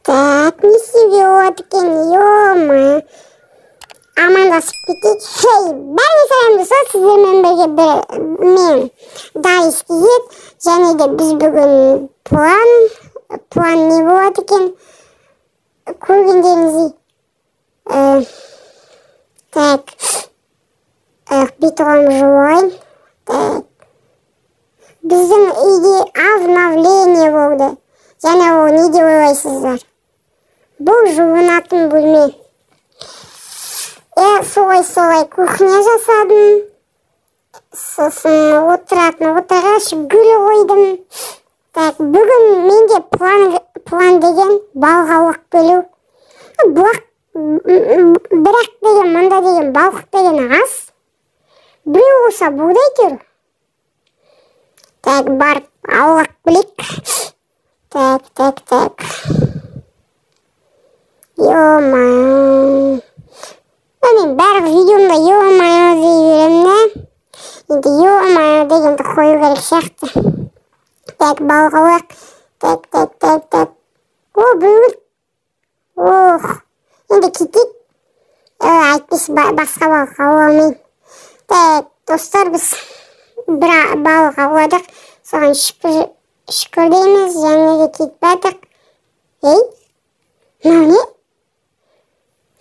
Так, не севет екен, ё-моё. Амандасып кетейік. Хей, бәріңе сәлем достар, сіздермен бірге мен Дарис Кизет, және де біз бүгін план не болады екен көргендеріңіздей. Так, бүйтіп жуайын. Так, біздің үйде обновление болды. Және ол не деп ойлайсыздар? Бұл жуынатын бөлме. Солай кухня жасадым. Сосын отырғыш гүл қойдым. Так, бүгін менде план деген балғалық бөлу. Бірақ деген, мында деген балық деген аз. Біреу болса болды әйтеуір. Так, барып аулақ білек. Так. Ё-моё. Мен бәрі видеомда ё-моё дей беремін. Енді ё-моё дегенді қою керек сияқты. Так, балғалық. Так. О, біреу. Ох. Енді кетейік. Айтпес басқа балық ауламайын. Так, достар, біз бір балық ауладық. Соған шүкір дейміз. Және де кетіп бәдік. Ей, мынау не?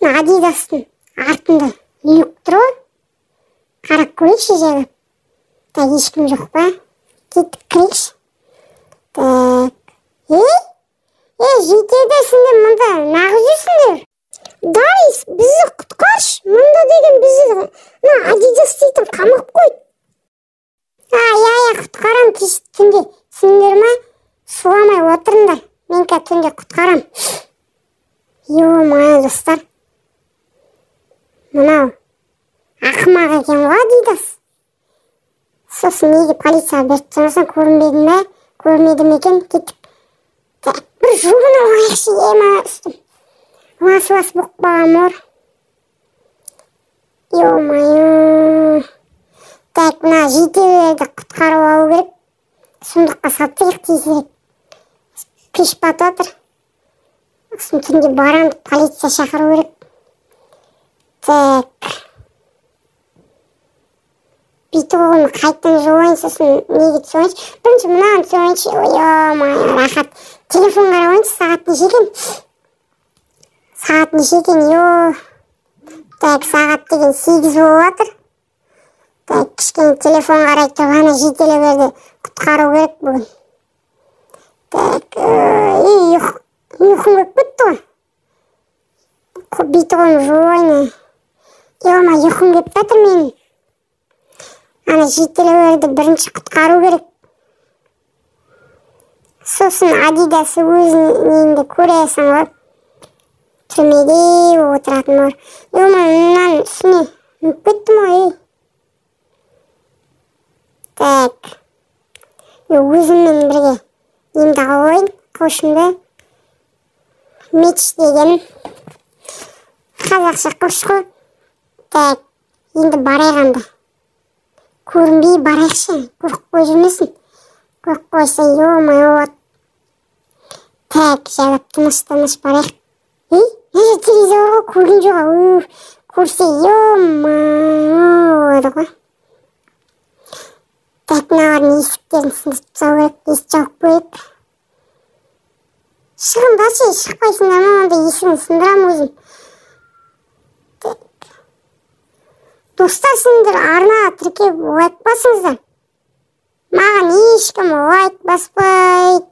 Адидастың артында люк тұр. Қарап көрейікші жайлап. Так, ешкім жоқ па? Кетіп кірейікші. Так. Жетедесіңдер мұнда. Нағыз жүрсіңдер. Дарис, бізді құтқаршы. Мұнда деген бізді Адидас дейтін қамап қойды. Құтқарам түнде. Түсіндер ма? Суламай отырыңдар. Мен түнде құтқарам. Ё-моё, достар. Мынау ақымақ екен ғой Адидас. Сосын неге полицияға беріп тұрсаң көрмедім екен, кетіп. Так, бір жуынып алайықшы, ема үстім. Лас болып қалған ор. Ё-моё. Так, мына жетелерді құтқарып алу керек. Сұмдыққа сатайық тезірек. Пеш батып жатыр. Сосын түнде барам, полиция шақыру керек. Так. Бүйтіп оғын қайттан жуайын, сосын неге түсуайыншы. Бірінші мұнаған түсуайыншы. Ой-ой-ой, рахат. Телефон қарауайыншы, сағат неше екен, Так, сағат деген 8 болып жатыр. Так, кішкене телефон қарай тұрғаны жетелерді құтқару керек бүгін. Так, ұйқым көп кетті ғой. Бүйтіп оғын жуайын. Ұйқым кеп бәтір менің. Ана жетелерді бірінші құтқару керек. Сосын Адидасы өзініңді көресің ғой. Түрмеде отыратын ор. Мұнан үстіне мүп кеттім ғой. Так. Өзіммен бірге немді қойын. Қошымды. Меч деген. Қазақша қош қой. Так. Енді барайғанда. Көрінбей барайықшы. Көріп қой жүрмесін. Көріп қойса, ё-моё. Так, жайлап тыныш барайық. Телевизор ғой, көрген жоға. Көрсе, ё-моё еді ғой. Так, мыналардың есіктерін сындырып тастау керек. Есік жауып қойып. Шығындашы, шықпайсыңдар ма, онда есігін сындырам өзім. Достар, сендер арнаға тіркеп лайк басыңыздар. Маған ешкім лайк баспайды.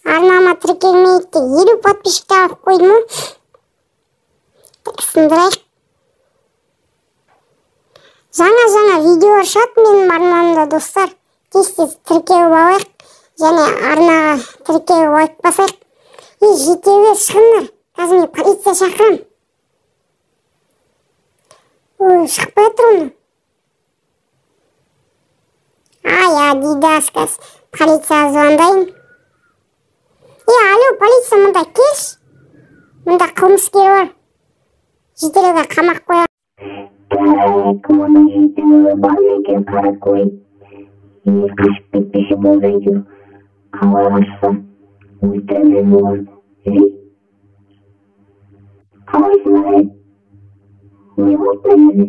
Арнама тіркелмейді де 50 подписчикті алып қойдым ғой. Так, сындырайық. Жаңа видеолар шығады менің арнамда, достар. Тез тіркеліп алайық. Және арнаға тіркеліп лайк басайық. Жетелер шығыңдар. Қазір мен полиция шақырам. Шықпай жатыр оны. Адидас, полицияға звондайын. Алло, полиция, мұнда келші. Мұнда қылмыскер бар. Жетелерге қамақ қояр. Мұны жетелер бар екен, қарап қой. Қашып кетпесе болды әйтеуір. Қалай қашса, өлтірмек болады. Қалайсың ағай? Не болды мына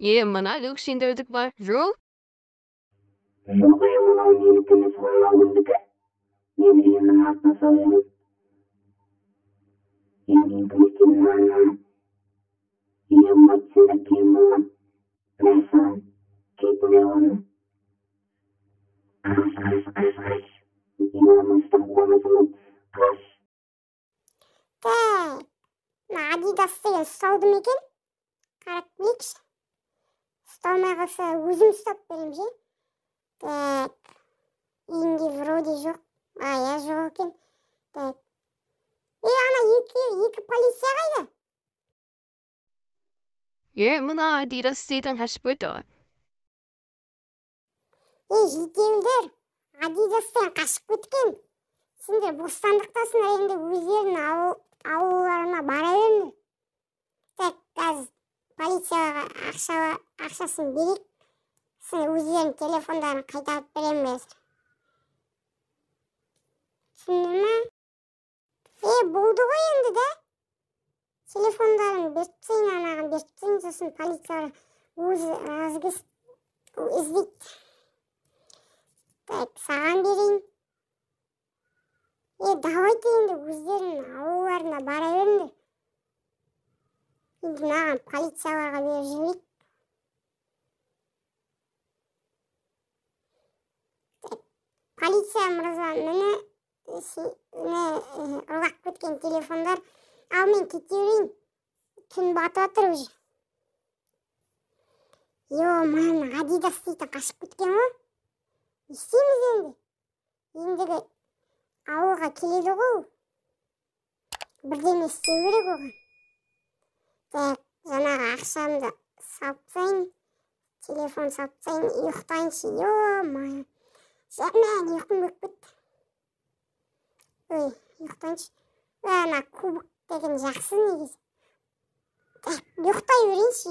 жерде? Мына люк сендердік бар, жоқ? Жоқ ай, мынау менікі емес қой, мынау өздікі. Мен үйімнің артына салып едім. Енді не істеймін ана? Үйім айтсында кем болған. Мә саған, кетіне оны. Қаш. Үйімнің ұстап қонысымын. Қаш. Так, мына Адидас деген ұсталды ма екен? Қарап білейікші. Ұсталмай қалса өзім ұстап берем ше. Так, үйінде вроде жоқ. Я жоқ екен. Так. Ана екі полиция қайда? Мына Адидас дейтін қашып өтті. Жетеулер, Адидастан қашып кеткен. Сендер бостандықтасыңдар, енді өздерінің аулаларына бара беріңдер. Так, қазір полицияға ақшасын берейік. Өздерінің телефондарын қайтарып беремін қазір. Түсіндің ме? Болды ғой енді да. Телефондарын беріп тастайын, анаған беріп тастайын, сосын полицияға өзі іздейді. Так, саған берейін. Давайте енді өздерінің аулаларына бара беріңдер. Енді маған полицияларға беріп жіберейік. Полиция мырза, міне ұрлап кеткен телефондар. Ал мен кете берейін. Түн батып жатыр уже. Мана Адидас дейтін қашып кеткен ғой. Не істейміз енді? Ендігі ауылға келеді ғой. Бірдеме істеу керек оған. Так, жаңағы ақшамды салып тастайын. Телефон салып тастайын, ұйықтайыншы. Мая. Мен ұйқым өтіп кетті. Ұйықтайыншы. Ана кубок деген жақсы негізі. Так, ұйықтай берейінші.